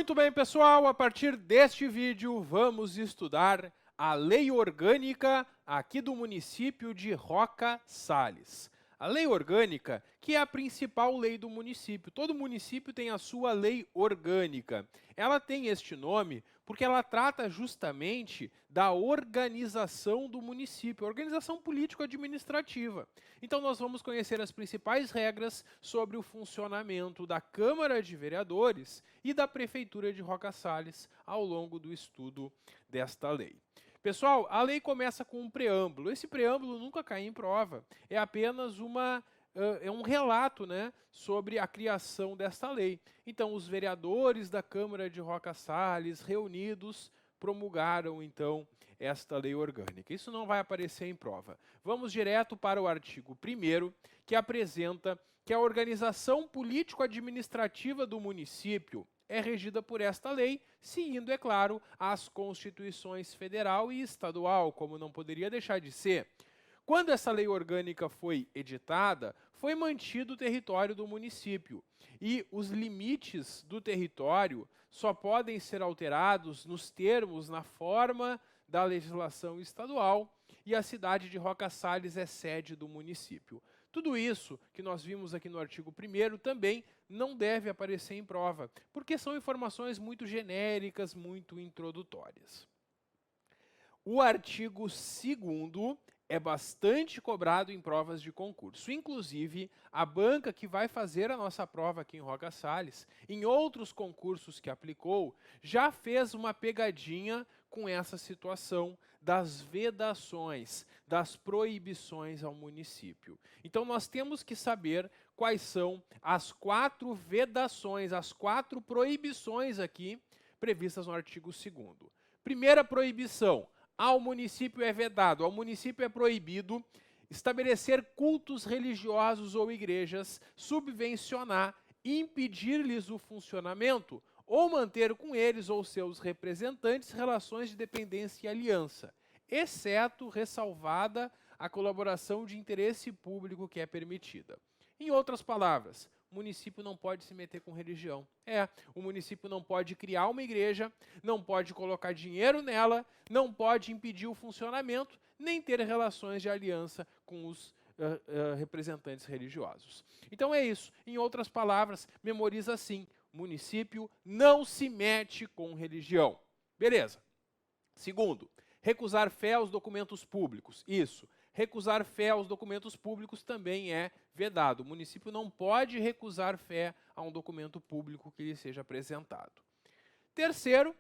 Muito bem, pessoal, a partir deste vídeo vamos estudar a lei orgânica aqui do município de Roca Sales. A lei orgânica, que é a principal lei do município. Todo município tem a sua lei orgânica. Ela tem este nome porque ela trata justamente da organização do município, organização político-administrativa. Então nós vamos conhecer as principais regras sobre o funcionamento da Câmara de Vereadores e da Prefeitura de Roca Sales ao longo do estudo desta lei. Pessoal, a lei começa com um preâmbulo. Esse preâmbulo nunca cai em prova. É apenas um relato, né, sobre a criação desta lei. Então, os vereadores da Câmara de Roca Sales, reunidos, promulgaram, então, esta lei orgânica. Isso não vai aparecer em prova. Vamos direto para o artigo 1º, que apresenta que a organização político-administrativa do município é regida por esta lei, seguindo, é claro, as constituições federal e estadual, como não poderia deixar de ser. Quando essa lei orgânica foi editada, foi mantido o território do município e os limites do território só podem ser alterados nos termos, na forma da legislação estadual, e a cidade de Roca Sales é sede do município. Tudo isso que nós vimos aqui no artigo 1º também não deve aparecer em prova, porque são informações muito genéricas, muito introdutórias. O artigo 2º é bastante cobrado em provas de concurso. Inclusive, a banca que vai fazer a nossa prova aqui em Roca Sales, em outros concursos que aplicou, já fez uma pegadinha com essa situação das vedações, das proibições ao município. Então, nós temos que saber quais são as 4 vedações, as 4 proibições aqui previstas no artigo 2º. Primeira proibição: ao município é vedado, ao município é proibido estabelecer cultos religiosos ou igrejas, subvencionar, impedir-lhes o funcionamento ou manter com eles ou seus representantes relações de dependência e aliança, exceto ressalvada a colaboração de interesse público que é permitida. Em outras palavras, o município não pode se meter com religião. O município não pode criar uma igreja, não pode colocar dinheiro nela, não pode impedir o funcionamento, nem ter relações de aliança com os representantes religiosos. Então é isso. Em outras palavras, memoriza assim: município não se mete com religião. Beleza. Segundo, recusar fé aos documentos públicos. Isso. Recusar fé aos documentos públicos também é vedado. O município não pode recusar fé a um documento público que lhe seja apresentado. Terceiro,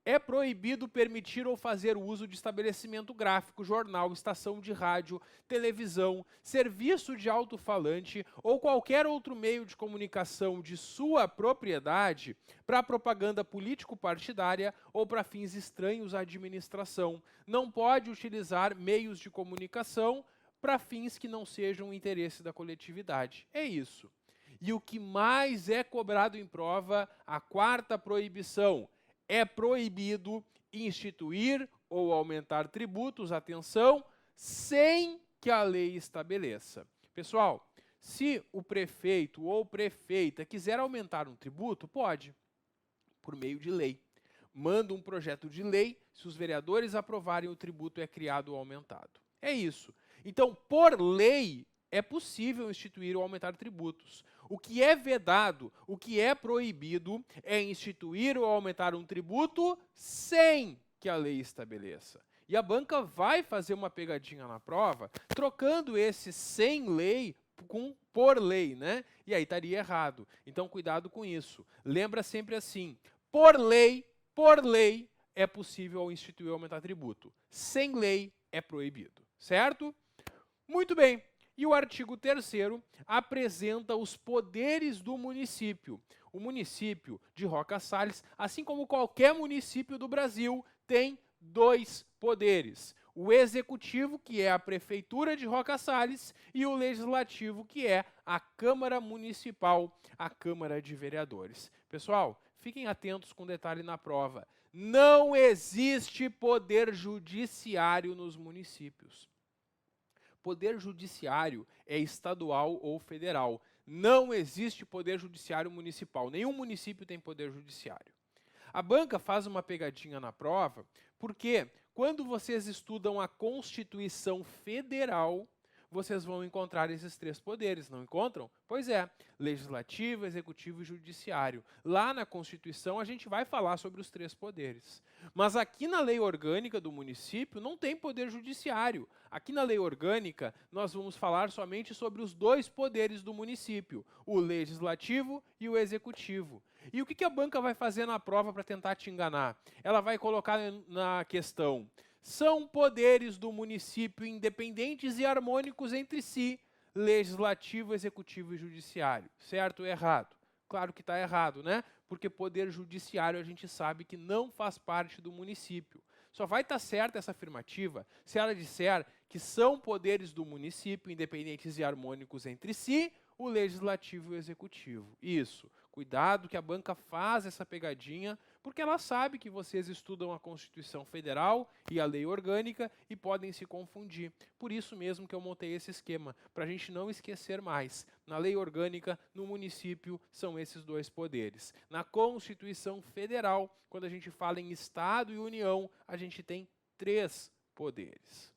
é proibido permitir ou fazer uso de estabelecimento gráfico, jornal, estação de rádio, televisão, serviço de alto-falante ou qualquer outro meio de comunicação de sua propriedade para propaganda político-partidária ou para fins estranhos à administração. Não pode utilizar meios de comunicação para fins que não sejam interesse da coletividade. É isso. E o que mais é cobrado em prova, a 4ª proibição: é proibido instituir ou aumentar tributos, atenção, sem que a lei estabeleça. Pessoal, se o prefeito ou prefeita quiser aumentar um tributo, pode, por meio de lei. Manda um projeto de lei, se os vereadores aprovarem, o tributo é criado ou aumentado. É isso. Então, por lei, é possível instituir ou aumentar tributos. O que é vedado, o que é proibido, é instituir ou aumentar um tributo sem que a lei estabeleça. E a banca vai fazer uma pegadinha na prova, trocando esse sem lei com por lei, né? E aí estaria errado. Então, cuidado com isso. Lembra sempre assim: por lei, é possível instituir ou aumentar tributo. Sem lei, é proibido. Certo? Muito bem. E o artigo 3º apresenta os poderes do município. O município de Roca Sales, assim como qualquer município do Brasil, tem 2 poderes: o executivo, que é a Prefeitura de Roca Sales, e o legislativo, que é a Câmara Municipal, a Câmara de Vereadores. Pessoal, fiquem atentos com detalhe na prova: não existe poder judiciário nos municípios. Poder judiciário é estadual ou federal. Não existe poder judiciário municipal. Nenhum município tem poder judiciário. A banca faz uma pegadinha na prova, porque quando vocês estudam a Constituição Federal, vocês vão encontrar esses três poderes, não encontram? Pois é, legislativo, executivo e judiciário. Lá na Constituição a gente vai falar sobre os três poderes. Mas aqui na lei orgânica do município não tem poder judiciário. Aqui na lei orgânica nós vamos falar somente sobre os dois poderes do município, o legislativo e o executivo. E o que a banca vai fazer na prova para tentar te enganar? Ela vai colocar na questão: são poderes do município independentes e harmônicos entre si, legislativo, executivo e judiciário. Certo ou errado? Claro que está errado, né? Porque poder judiciário a gente sabe que não faz parte do município. Só vai estar certa essa afirmativa se ela disser que são poderes do município independentes e harmônicos entre si, o legislativo e o executivo. Isso. Cuidado que a banca faz essa pegadinha, porque ela sabe que vocês estudam a Constituição Federal e a lei orgânica e podem se confundir. Por isso mesmo que eu montei esse esquema, para a gente não esquecer mais. Na lei orgânica, no município, são esses dois poderes. Na Constituição Federal, quando a gente fala em Estado e União, a gente tem três poderes.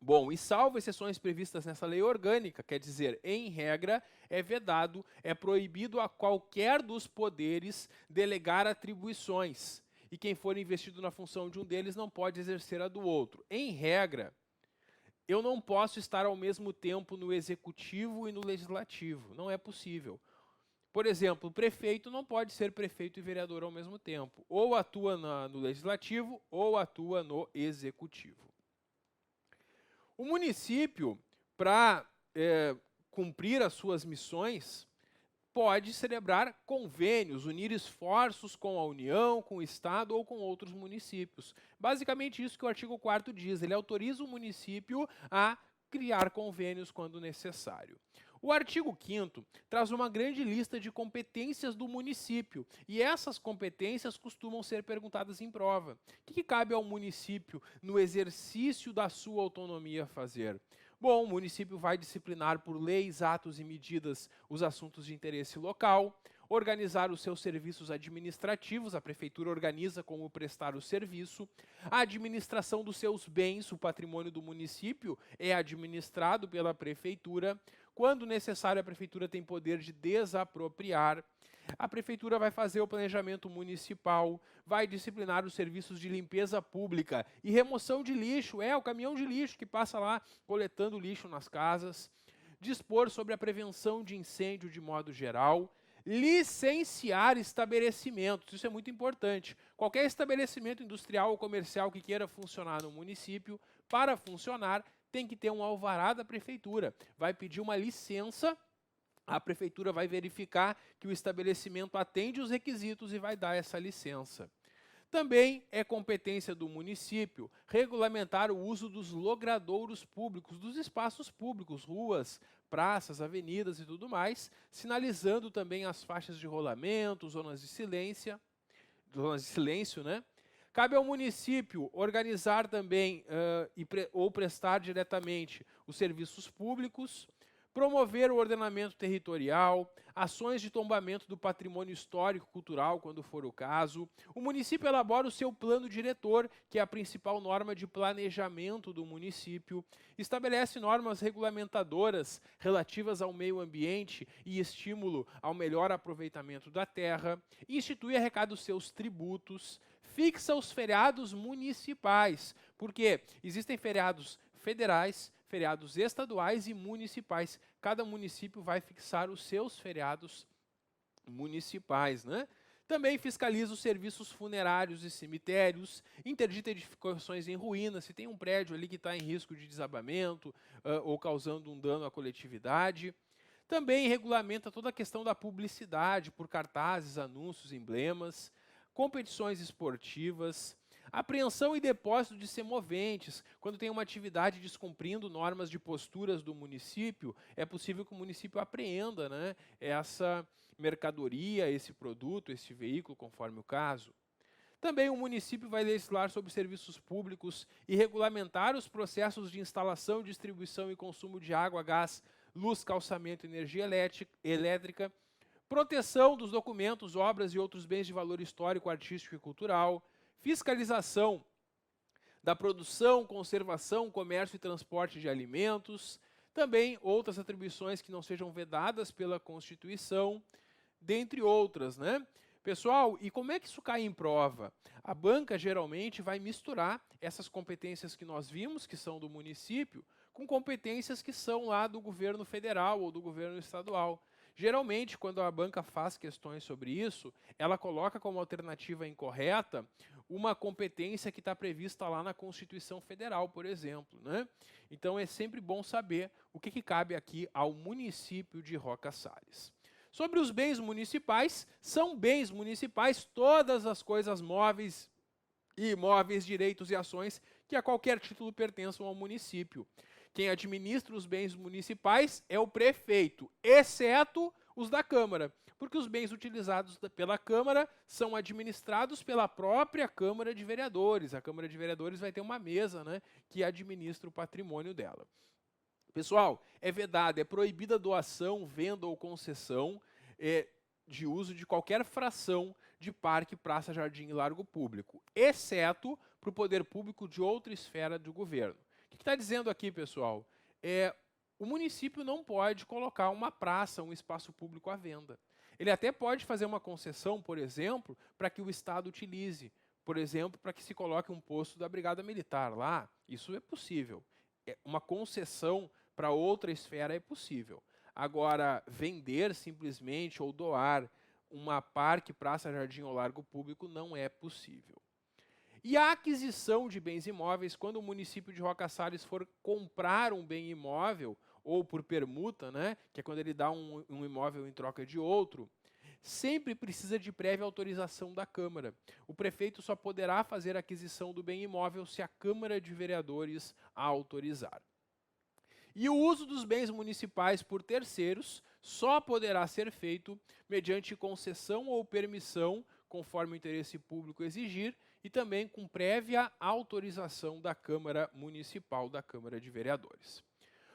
Bom, e salvo exceções previstas nessa lei orgânica, quer dizer, em regra, é vedado, é proibido a qualquer dos poderes delegar atribuições, e quem for investido na função de um deles não pode exercer a do outro. Em regra, eu não posso estar ao mesmo tempo no executivo e no legislativo, não é possível. Por exemplo, o prefeito não pode ser prefeito e vereador ao mesmo tempo, ou atua no legislativo ou atua no executivo. O município, para cumprir as suas missões, pode celebrar convênios, unir esforços com a União, com o Estado ou com outros municípios. Basicamente isso que o artigo 4º diz, ele autoriza o município a criar convênios quando necessário. O artigo 5º traz uma grande lista de competências do município, e essas competências costumam ser perguntadas em prova. O que cabe ao município no exercício da sua autonomia fazer? Bom, o município vai disciplinar por leis, atos e medidas os assuntos de interesse local, organizar os seus serviços administrativos, a prefeitura organiza como prestar o serviço, a administração dos seus bens, o patrimônio do município é administrado pela prefeitura. Quando necessário, a prefeitura tem poder de desapropriar. A prefeitura vai fazer o planejamento municipal, vai disciplinar os serviços de limpeza pública e remoção de lixo, o caminhão de lixo que passa lá coletando lixo nas casas, dispor sobre a prevenção de incêndio de modo geral, licenciar estabelecimentos, isso é muito importante. Qualquer estabelecimento industrial ou comercial que queira funcionar no município, para funcionar, tem que ter um alvará da prefeitura. Vai pedir uma licença, a prefeitura vai verificar que o estabelecimento atende os requisitos e vai dar essa licença. Também é competência do município regulamentar o uso dos logradouros públicos, dos espaços públicos, ruas, praças, avenidas e tudo mais, sinalizando também as faixas de rolamento, zonas de silêncio, né? Cabe ao município organizar também ou prestar diretamente os serviços públicos, promover o ordenamento territorial, ações de tombamento do patrimônio histórico-cultural, quando for o caso. O município elabora o seu plano diretor, que é a principal norma de planejamento do município, estabelece normas regulamentadoras relativas ao meio ambiente e estímulo ao melhor aproveitamento da terra, institui e arrecada os seus tributos, fixa os feriados municipais, porque existem feriados federais, feriados estaduais e municipais. Cada município vai fixar os seus feriados municipais, né? Também fiscaliza os serviços funerários e cemitérios, interdita edificações em ruínas, se tem um prédio ali que está em risco de desabamento ou causando um dano à coletividade. Também regulamenta toda a questão da publicidade por cartazes, anúncios, emblemas, competições esportivas, apreensão e depósito de semoventes. Quando tem uma atividade descumprindo normas de posturas do município, é possível que o município apreenda, né, essa mercadoria, esse produto, esse veículo, conforme o caso. Também o município vai legislar sobre serviços públicos e regulamentar os processos de instalação, distribuição e consumo de água, gás, luz, calçamento e energia elétrica, proteção dos documentos, obras e outros bens de valor histórico, artístico e cultural, fiscalização da produção, conservação, comércio e transporte de alimentos, também outras atribuições que não sejam vedadas pela Constituição, dentre outras, né? Pessoal, e como é que isso cai em prova? A banca geralmente vai misturar essas competências que nós vimos, que são do município, com competências que são lá do governo federal ou do governo estadual. Geralmente, quando a banca faz questões sobre isso, ela coloca como alternativa incorreta uma competência que está prevista lá na Constituição Federal, por exemplo, né? Então, é sempre bom saber o que cabe aqui ao município de Roca Salles. Sobre os bens municipais, são bens municipais todas as coisas móveis e imóveis, direitos e ações que a qualquer título pertençam ao município. Quem administra os bens municipais é o prefeito, exceto os da Câmara, porque os bens utilizados pela Câmara são administrados pela própria Câmara de Vereadores. A Câmara de Vereadores vai ter uma mesa, né, que administra o patrimônio dela. Pessoal, é vedado, é proibida a doação, venda ou concessão de uso de qualquer fração de parque, praça, jardim e largo público, exceto para o poder público de outra esfera do governo. O que está dizendo aqui, pessoal? O município não pode colocar uma praça, um espaço público à venda. Ele até pode fazer uma concessão, por exemplo, para que o Estado utilize. Por exemplo, para que se coloque um posto da Brigada Militar lá. Isso é possível. Uma concessão para outra esfera é possível. Agora, vender simplesmente ou doar uma parque, praça, jardim ou largo público não é possível. E a aquisição de bens imóveis, quando o município de Roca Salles for comprar um bem imóvel, ou por permuta, né, que é quando ele dá um imóvel em troca de outro, sempre precisa de prévia autorização da Câmara. O prefeito só poderá fazer a aquisição do bem imóvel se a Câmara de Vereadores a autorizar. E o uso dos bens municipais por terceiros só poderá ser feito mediante concessão ou permissão, conforme o interesse público exigir, e também com prévia autorização da Câmara Municipal, da Câmara de Vereadores.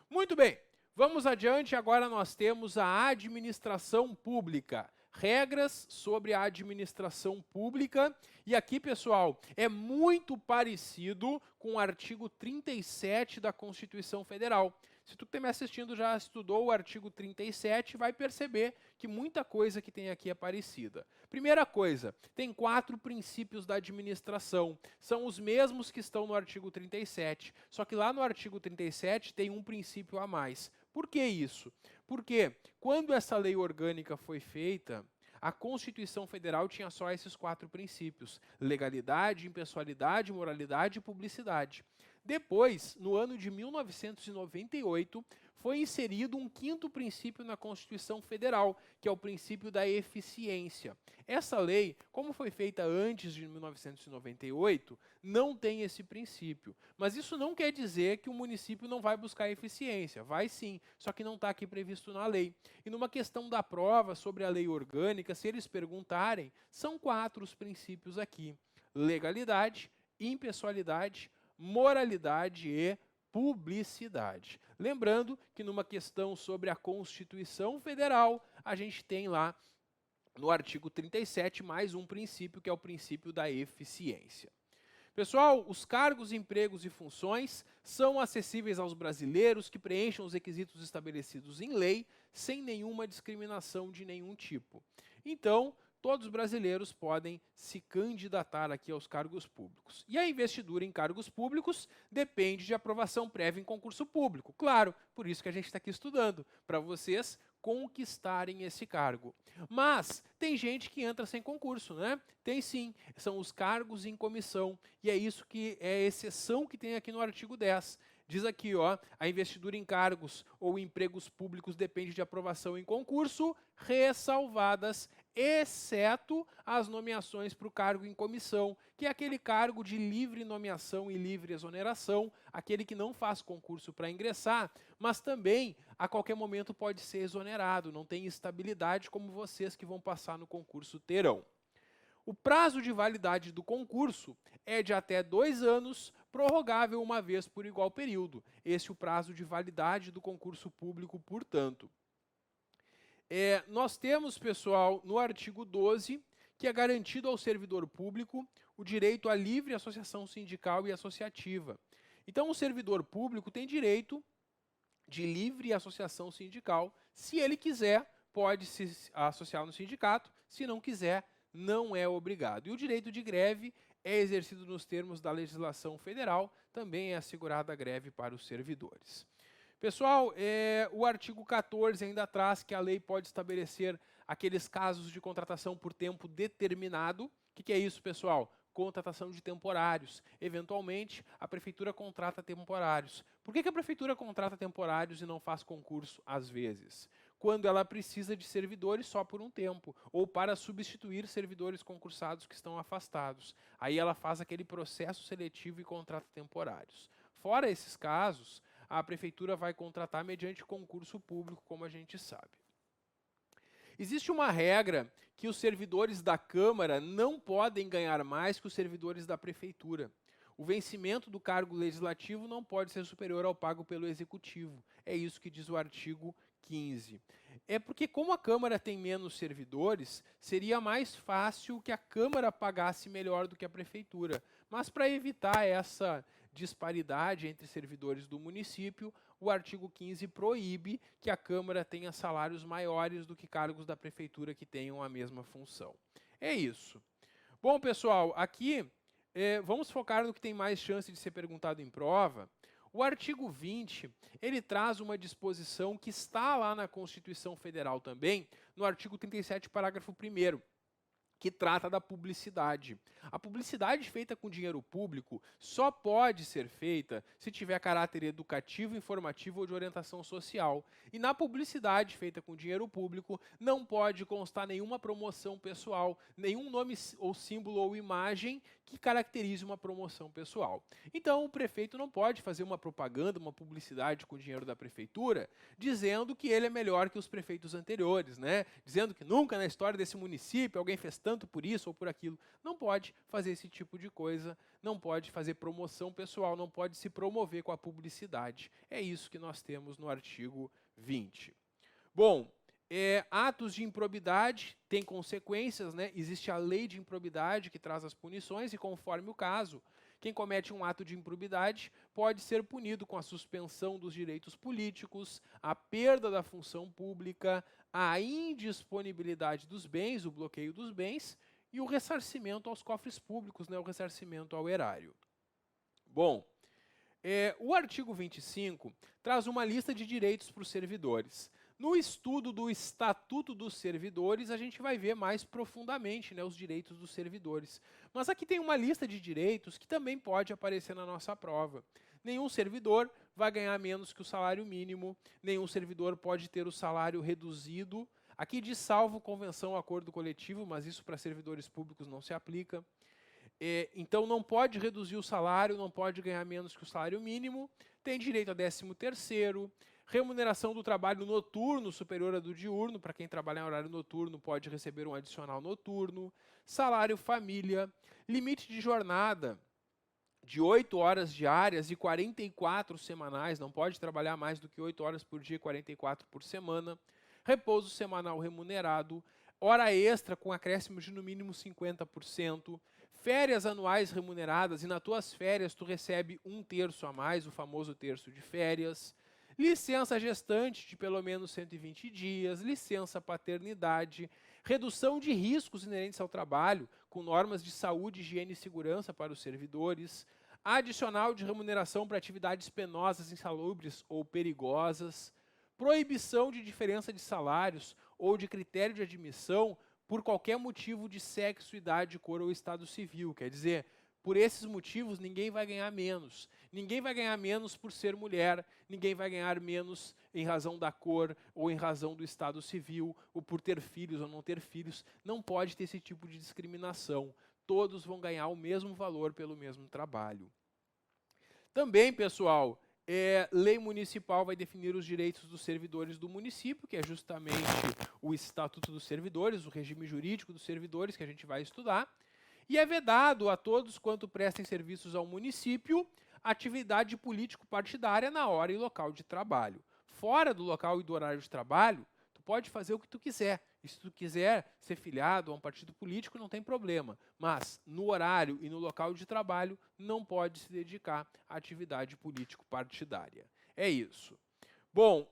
Muito bem, vamos adiante. Agora nós temos a administração pública. Regras sobre a administração pública. E aqui, pessoal, é muito parecido com o artigo 37 da Constituição Federal. Se tu que está me assistindo já estudou o artigo 37, vai perceber que muita coisa que tem aqui é parecida. Primeira coisa, tem 4 princípios da administração. São os mesmos que estão no artigo 37, só que lá no artigo 37 tem um princípio a mais. Por que isso? Porque quando essa lei orgânica foi feita, a Constituição Federal tinha só esses 4 princípios: legalidade, impessoalidade, moralidade e publicidade. Depois, no ano de 1998, foi inserido um 5º princípio na Constituição Federal, que é o princípio da eficiência. Essa lei, como foi feita antes de 1998, não tem esse princípio. Mas isso não quer dizer que o município não vai buscar eficiência. Vai sim, só que não está aqui previsto na lei. E numa questão da prova sobre a lei orgânica, se eles perguntarem, são 4 os princípios aqui: legalidade, impessoalidade, moralidade e publicidade. Lembrando que numa questão sobre a Constituição Federal, a gente tem lá no artigo 37 mais um princípio, que é o princípio da eficiência. Pessoal, os cargos, empregos e funções são acessíveis aos brasileiros que preencham os requisitos estabelecidos em lei, sem nenhuma discriminação de nenhum tipo. Então, todos os brasileiros podem se candidatar aqui aos cargos públicos. E a investidura em cargos públicos depende de aprovação prévia em concurso público. Claro, por isso que a gente está aqui estudando, para vocês conquistarem esse cargo. Mas tem gente que entra sem concurso, né? Tem sim, são os cargos em comissão, e é isso que é a exceção que tem aqui no artigo 10. Diz aqui, ó, a investidura em cargos ou empregos públicos depende de aprovação em concurso, ressalvadas, exceto as nomeações para o cargo em comissão, que é aquele cargo de livre nomeação e livre exoneração, aquele que não faz concurso para ingressar, mas também a qualquer momento pode ser exonerado, não tem estabilidade como vocês que vão passar no concurso terão. O prazo de validade do concurso é de até 2 anos, prorrogável uma vez por igual período. Esse é o prazo de validade do concurso público, portanto. Nós temos, pessoal, no artigo 12, que é garantido ao servidor público o direito à livre associação sindical e associativa. Então, o servidor público tem direito de livre associação sindical. Se ele quiser, pode se associar no sindicato. Se não quiser, não é obrigado. E o direito de greve é exercido nos termos da legislação federal. Também é assegurada a greve para os servidores. Pessoal, o artigo 14 ainda traz que a lei pode estabelecer aqueles casos de contratação por tempo determinado. O que é isso, pessoal? Contratação de temporários. Eventualmente, a prefeitura contrata temporários. Por que a prefeitura contrata temporários e não faz concurso às vezes? Quando ela precisa de servidores só por um tempo, ou para substituir servidores concursados que estão afastados. Aí ela faz aquele processo seletivo e contrata temporários. Fora esses casos, a prefeitura vai contratar mediante concurso público, como a gente sabe. Existe uma regra que os servidores da Câmara não podem ganhar mais que os servidores da Prefeitura. O vencimento do cargo legislativo não pode ser superior ao pago pelo Executivo. É isso que diz o artigo 15. É porque, como a Câmara tem menos servidores, seria mais fácil que a Câmara pagasse melhor do que a Prefeitura. Mas, para evitar essa disparidade entre servidores do município, o artigo 15 proíbe que a Câmara tenha salários maiores do que cargos da Prefeitura que tenham a mesma função. É isso. Bom, pessoal, aqui vamos focar no que tem mais chance de ser perguntado em prova. O artigo 20, ele traz uma disposição que está lá na Constituição Federal também, no artigo 37, parágrafo 1º, que trata da publicidade. A publicidade feita com dinheiro público só pode ser feita se tiver caráter educativo, informativo ou de orientação social. E na publicidade feita com dinheiro público não pode constar nenhuma promoção pessoal, nenhum nome ou símbolo ou imagem que caracterize uma promoção pessoal. Então, o prefeito não pode fazer uma propaganda, uma publicidade com dinheiro da prefeitura, dizendo que ele é melhor que os prefeitos anteriores, né? Dizendo que nunca na história desse município alguém fez tanto por isso ou por aquilo. Não pode fazer esse tipo de coisa, não pode fazer promoção pessoal, não pode se promover com a publicidade. É isso que nós temos no artigo 20. Bom, atos de improbidade têm consequências, né? Existe a lei de improbidade que traz as punições e, conforme o caso, quem comete um ato de improbidade pode ser punido com a suspensão dos direitos políticos, a perda da função pública, a indisponibilidade dos bens, o bloqueio dos bens e o ressarcimento aos cofres públicos, né? O ressarcimento ao erário. Bom, o artigo 25 traz uma lista de direitos para os servidores. No estudo do Estatuto dos Servidores, a gente vai ver mais profundamente, né, os direitos dos servidores. Mas aqui tem uma lista de direitos que também pode aparecer na nossa prova. Nenhum servidor vai ganhar menos que o salário mínimo, nenhum servidor pode ter o salário reduzido. Aqui diz salvo convenção ou acordo coletivo, mas isso para servidores públicos não se aplica. Então não pode reduzir o salário, não pode ganhar menos que o salário mínimo, tem direito a 13º, remuneração do trabalho noturno superior à do diurno, para quem trabalhar em horário noturno pode receber um adicional noturno, salário família, limite de jornada de 8 horas diárias e 44 semanais, não pode trabalhar mais do que 8 horas por dia e 44 por semana, repouso semanal remunerado, hora extra com acréscimo de no mínimo 50%, férias anuais remuneradas e nas tuas férias tu recebe 1/3 a mais, o famoso terço de férias, licença gestante de pelo menos 120 dias, licença paternidade, redução de riscos inerentes ao trabalho, com normas de saúde, higiene e segurança para os servidores, adicional de remuneração para atividades penosas, insalubres ou perigosas, proibição de diferença de salários ou de critério de admissão por qualquer motivo de sexo, idade, cor ou estado civil. Quer dizer, por esses motivos, ninguém vai ganhar menos. Ninguém vai ganhar menos por ser mulher, ninguém vai ganhar menos em razão da cor ou em razão do estado civil, ou por ter filhos ou não ter filhos. Não pode ter esse tipo de discriminação. Todos vão ganhar o mesmo valor pelo mesmo trabalho. Também, pessoal, lei municipal vai definir os direitos dos servidores do município, que é justamente o Estatuto dos Servidores, o regime jurídico dos servidores que a gente vai estudar. E é vedado a todos quanto prestem serviços ao município atividade político-partidária na hora e local de trabalho. Fora do local e do horário de trabalho, tu pode fazer o que tu quiser. E se tu quiser ser filiado a um partido político, não tem problema. Mas no horário e no local de trabalho, não pode se dedicar à atividade político-partidária. É isso. Bom,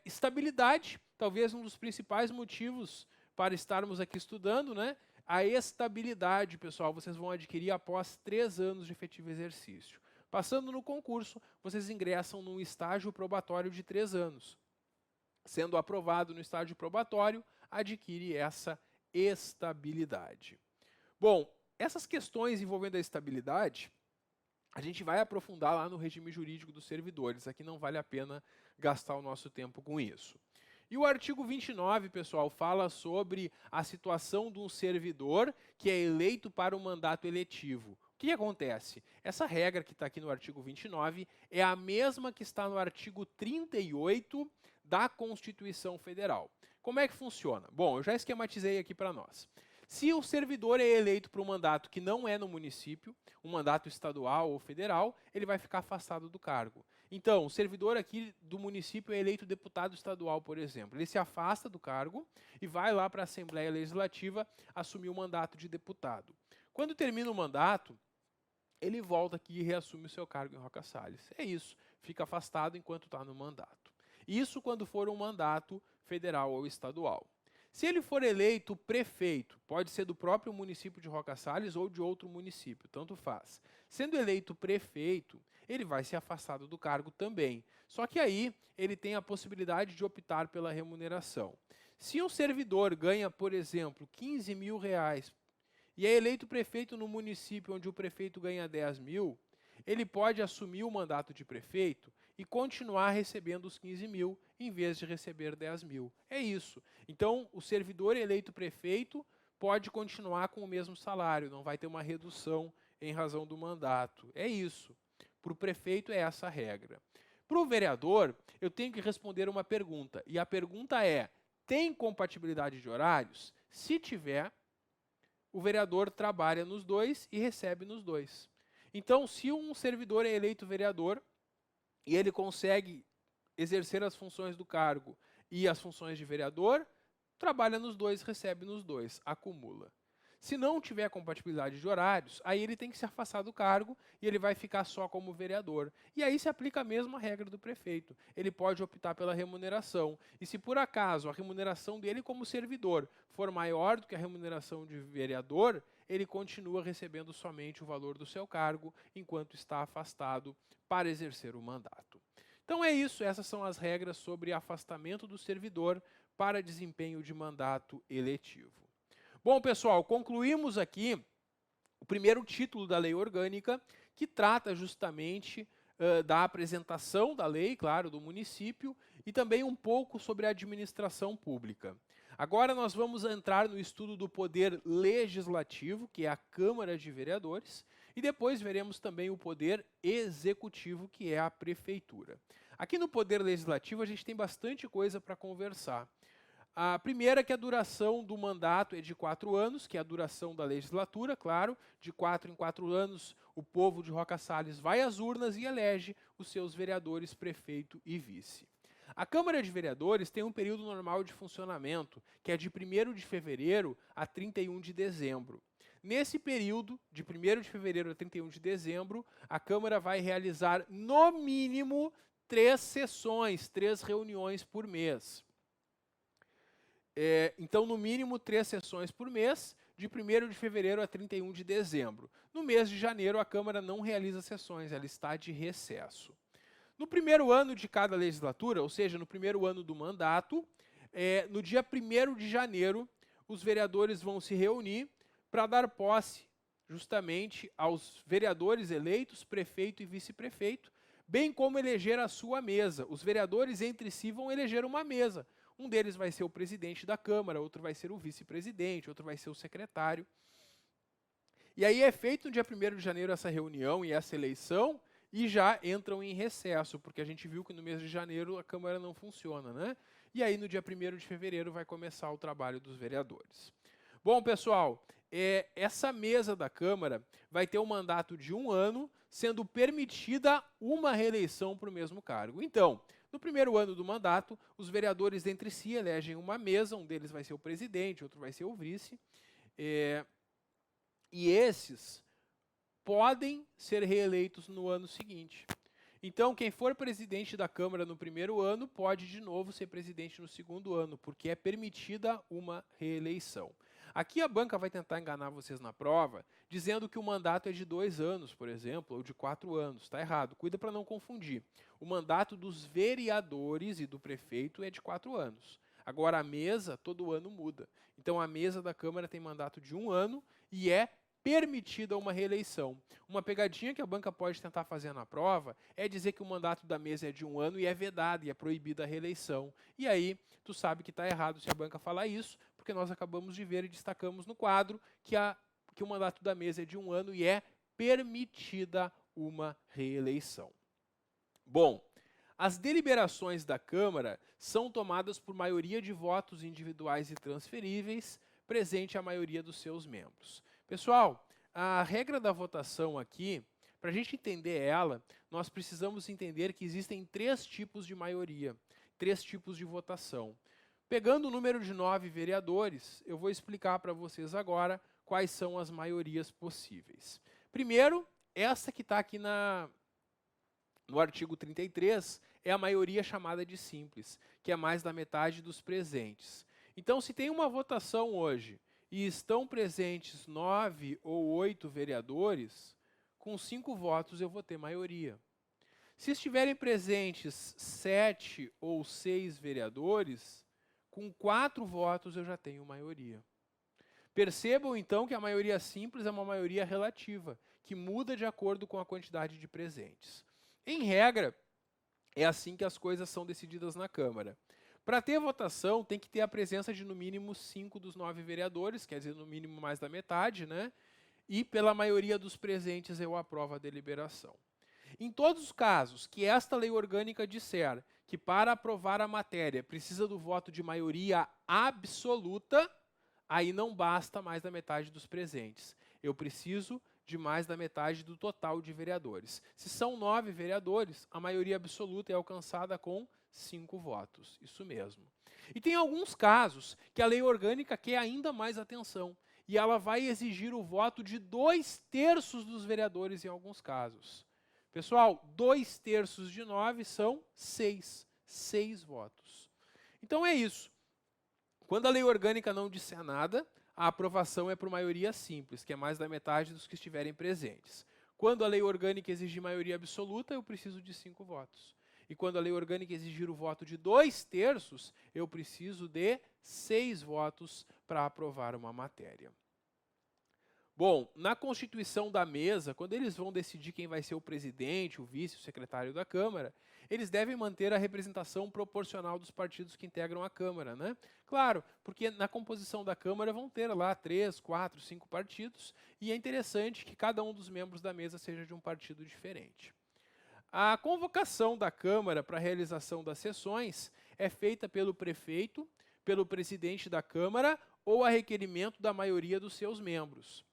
estabilidade, talvez um dos principais motivos para estarmos aqui estudando, né? A estabilidade, pessoal, vocês vão adquirir após 3 anos de efetivo exercício. Passando no concurso, vocês ingressam num estágio probatório de 3 anos. Sendo aprovado no estágio probatório, adquire essa estabilidade. Bom, essas questões envolvendo a estabilidade, a gente vai aprofundar lá no regime jurídico dos servidores. Aqui não vale a pena gastar o nosso tempo com isso. E o artigo 29, pessoal, fala sobre a situação de um servidor que é eleito para um mandato eletivo. O que acontece? Essa regra que está aqui no artigo 29 é a mesma que está no artigo 38 da Constituição Federal. Como é que funciona? Bom, eu já esquematizei aqui para nós. Se o servidor é eleito para um mandato que não é no município, um mandato estadual ou federal, ele vai ficar afastado do cargo. Então, o servidor aqui do município é eleito deputado estadual, por exemplo. Ele se afasta do cargo e vai lá para a Assembleia Legislativa assumir o mandato de deputado. Quando termina o mandato, ele volta aqui e reassume o seu cargo em Roca Salles. É isso, fica afastado enquanto está no mandato. Isso quando for um mandato federal ou estadual. Se ele for eleito prefeito, pode ser do próprio município de Roca Salles ou de outro município, tanto faz. Sendo eleito prefeito, ele vai ser afastado do cargo também. Só que aí ele tem a possibilidade de optar pela remuneração. Se um servidor ganha, por exemplo, 15 mil reais e é eleito prefeito no município onde o prefeito ganha 10 mil, ele pode assumir o mandato de prefeito e continuar recebendo os 15 mil em vez de receber 10 mil. É isso. Então, o servidor eleito prefeito pode continuar com o mesmo salário, não vai ter uma redução em razão do mandato. É isso. Para o prefeito é essa a regra. Para o vereador, eu tenho que responder uma pergunta. E a pergunta é, tem compatibilidade de horários? Se tiver, o vereador trabalha nos dois e recebe nos dois. Então, se um servidor é eleito vereador e ele consegue exercer as funções do cargo e as funções de vereador, trabalha nos dois, recebe nos dois, acumula. Se não tiver compatibilidade de horários, aí ele tem que se afastar do cargo e ele vai ficar só como vereador. E aí se aplica a mesma regra do prefeito. Ele pode optar pela remuneração. E se por acaso a remuneração dele como servidor for maior do que a remuneração de vereador, ele continua recebendo somente o valor do seu cargo enquanto está afastado para exercer o mandato. Então é isso, essas são as regras sobre afastamento do servidor para desempenho de mandato eletivo. Bom, pessoal, concluímos aqui o primeiro título da Lei Orgânica, que trata justamente da apresentação da lei, claro, do município, e também um pouco sobre a administração pública. Agora nós vamos entrar no estudo do poder legislativo, que é a Câmara de Vereadores, e depois veremos também o poder executivo, que é a prefeitura. Aqui no poder legislativo a gente tem bastante coisa para conversar. A primeira é que a duração do mandato é de 4 anos, que é a duração da legislatura, claro. De 4 em 4 anos, o povo de Roca Salles vai às urnas e elege os seus vereadores, prefeito e vice. A Câmara de Vereadores tem um período normal de funcionamento, que é de 1º de fevereiro a 31 de dezembro. Nesse período, de 1º de fevereiro a 31 de dezembro, a Câmara vai realizar, no mínimo, 3 sessões, 3 reuniões por mês. Então, no mínimo, 3 sessões por mês, de 1º de fevereiro a 31 de dezembro. No mês de janeiro, a Câmara não realiza sessões, ela está de recesso. No primeiro ano de cada legislatura, ou seja, no primeiro ano do mandato, no dia 1º de janeiro, os vereadores vão se reunir para dar posse justamente aos vereadores eleitos, prefeito e vice-prefeito, bem como eleger a sua mesa. Os vereadores entre si vão eleger uma mesa. Um deles vai ser o presidente da Câmara, outro vai ser o vice-presidente, outro vai ser o secretário. E aí é feito no dia 1º de janeiro essa reunião e essa eleição e já entram em recesso, porque a gente viu que no mês de janeiro a Câmara não funciona, né? E aí no dia 1º de fevereiro vai começar o trabalho dos vereadores. Bom, pessoal, essa mesa da Câmara vai ter um mandato de 1 ano, sendo permitida uma reeleição para o mesmo cargo. Então, No primeiro ano do mandato, os vereadores entre si elegem uma mesa, um deles vai ser o presidente, outro vai ser o vice, e esses podem ser reeleitos no ano seguinte. Então, quem for presidente da Câmara no primeiro ano pode de novo ser presidente no segundo ano, porque é permitida uma reeleição. Aqui a banca vai tentar enganar vocês na prova, dizendo que o mandato é de 2 anos, por exemplo, ou de 4 anos. Está errado, cuida para não confundir. O mandato dos vereadores e do prefeito é de 4 anos. Agora, a mesa, todo ano muda. Então, a mesa da Câmara tem mandato de 1 ano e é permitida uma reeleição. Uma pegadinha que a banca pode tentar fazer na prova é dizer que o mandato da mesa é de 1 ano e é vedado e é proibida a reeleição. E aí, tu sabe que está errado se a banca falar isso, porque nós acabamos de ver e destacamos no quadro que o mandato da mesa é de 1 ano e é permitida uma reeleição. Bom, as deliberações da Câmara são tomadas por maioria de votos individuais e transferíveis, presente a maioria dos seus membros. Pessoal, a regra da votação aqui, para a gente entender ela, nós precisamos entender que existem 3 tipos de maioria, 3 tipos de votação. Pegando o número de 9 vereadores, eu vou explicar para vocês agora quais são as maiorias possíveis. Primeiro, essa que está aqui no artigo 33 é a maioria chamada de simples, que é mais da metade dos presentes. Então, se tem uma votação hoje e estão presentes 9 ou 8 vereadores, com 5 votos eu vou ter maioria. Se estiverem presentes 7 ou 6 vereadores, com 4 votos eu já tenho maioria. Percebam, então, que a maioria simples é uma maioria relativa, que muda de acordo com a quantidade de presentes. Em regra, é assim que as coisas são decididas na Câmara. Para ter votação, tem que ter a presença de no mínimo 5 dos 9 vereadores, quer dizer, no mínimo mais da metade, né? E pela maioria dos presentes eu aprovo a deliberação. Em todos os casos que esta lei orgânica disser que para aprovar a matéria precisa do voto de maioria absoluta, aí não basta mais da metade dos presentes. Eu preciso de mais da metade do total de vereadores. Se são 9 vereadores, a maioria absoluta é alcançada com 5 votos. Isso mesmo. E tem alguns casos que a lei orgânica quer ainda mais atenção. E ela vai exigir o voto de 2/3 dos vereadores em alguns casos. Pessoal, 2/3 de 9 são 6. 6 votos. Então é isso. Quando a lei orgânica não disser nada, a aprovação é por maioria simples, que é mais da metade dos que estiverem presentes. Quando a lei orgânica exigir maioria absoluta, eu preciso de 5 votos. E quando a lei orgânica exigir o voto de 2/3, eu preciso de 6 votos para aprovar uma matéria. Bom, na constituição da mesa, quando eles vão decidir quem vai ser o presidente, o vice, o secretário da Câmara, eles devem manter a representação proporcional dos partidos que integram a Câmara, né? Claro, porque na composição da Câmara vão ter lá 3, 4, 5 partidos, e é interessante que cada um dos membros da mesa seja de um partido diferente. A convocação da Câmara para a realização das sessões é feita pelo prefeito, pelo presidente da Câmara ou a requerimento da maioria dos seus membros.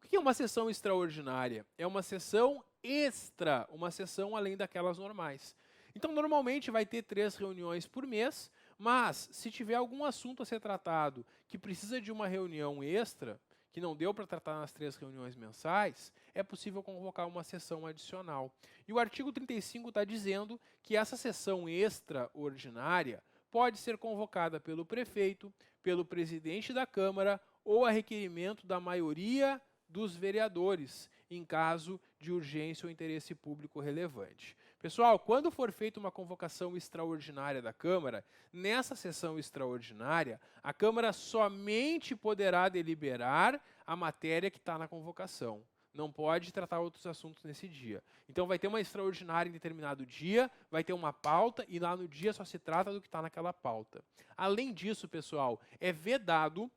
O que é uma sessão extraordinária? É uma sessão extra, uma sessão além daquelas normais. Então, normalmente vai ter 3 reuniões por mês, mas se tiver algum assunto a ser tratado que precisa de uma reunião extra, que não deu para tratar nas 3 reuniões mensais, é possível convocar uma sessão adicional. E o artigo 35 está dizendo que essa sessão extraordinária pode ser convocada pelo prefeito, pelo presidente da Câmara ou a requerimento da maioria dos vereadores, em caso de urgência ou interesse público relevante. Pessoal, quando for feita uma convocação extraordinária da Câmara, nessa sessão extraordinária, a Câmara somente poderá deliberar a matéria que está na convocação. Não pode tratar outros assuntos nesse dia. Então vai ter uma extraordinária em determinado dia, vai ter uma pauta e lá no dia só se trata do que está naquela pauta. Além disso, pessoal, é vedado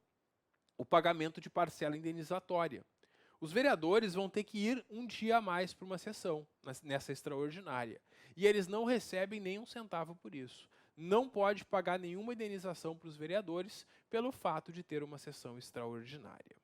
o pagamento de parcela indenizatória. Os vereadores vão ter que ir um dia a mais para uma sessão, nessa extraordinária. E eles não recebem nem um centavo por isso. Não pode pagar nenhuma indenização para os vereadores pelo fato de ter uma sessão extraordinária.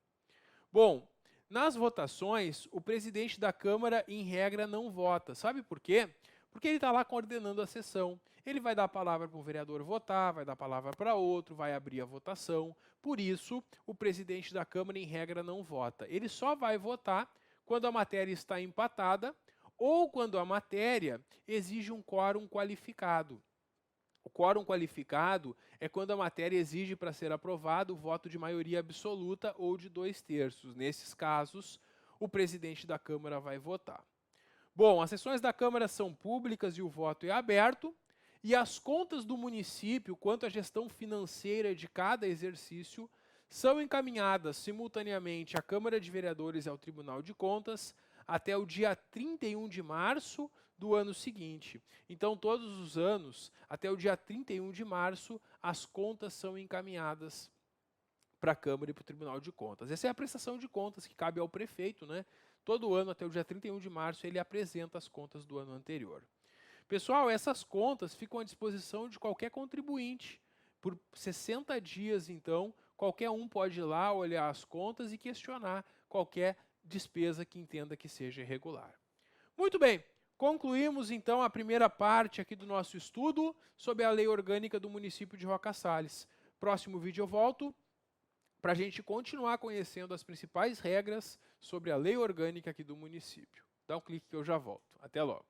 Bom, nas votações, o presidente da Câmara, em regra, não vota. Sabe por quê? Porque ele está lá coordenando a sessão. Ele vai dar a palavra para um vereador votar, vai dar a palavra para outro, vai abrir a votação. Por isso, o presidente da Câmara, em regra, não vota. Ele só vai votar quando a matéria está empatada ou quando a matéria exige um quórum qualificado. O quórum qualificado é quando a matéria exige para ser aprovado o voto de maioria absoluta ou de 2/3. Nesses casos, o presidente da Câmara vai votar. Bom, as sessões da Câmara são públicas e o voto é aberto, e as contas do município quanto à gestão financeira de cada exercício são encaminhadas simultaneamente à Câmara de Vereadores e ao Tribunal de Contas até o dia 31 de março do ano seguinte. Então, todos os anos, até o dia 31 de março, as contas são encaminhadas para a Câmara e para o Tribunal de Contas. Essa é a prestação de contas que cabe ao prefeito, né? Todo ano, até o dia 31 de março, ele apresenta as contas do ano anterior. Pessoal, essas contas ficam à disposição de qualquer contribuinte. Por 60 dias, então, qualquer um pode ir lá, olhar as contas e questionar qualquer despesa que entenda que seja irregular. Muito bem, concluímos então a primeira parte aqui do nosso estudo sobre a Lei Orgânica do município de Roca Sales. Próximo vídeo eu volto para a gente continuar conhecendo as principais regras sobre a Lei Orgânica aqui do município. Dá um clique que eu já volto. Até logo.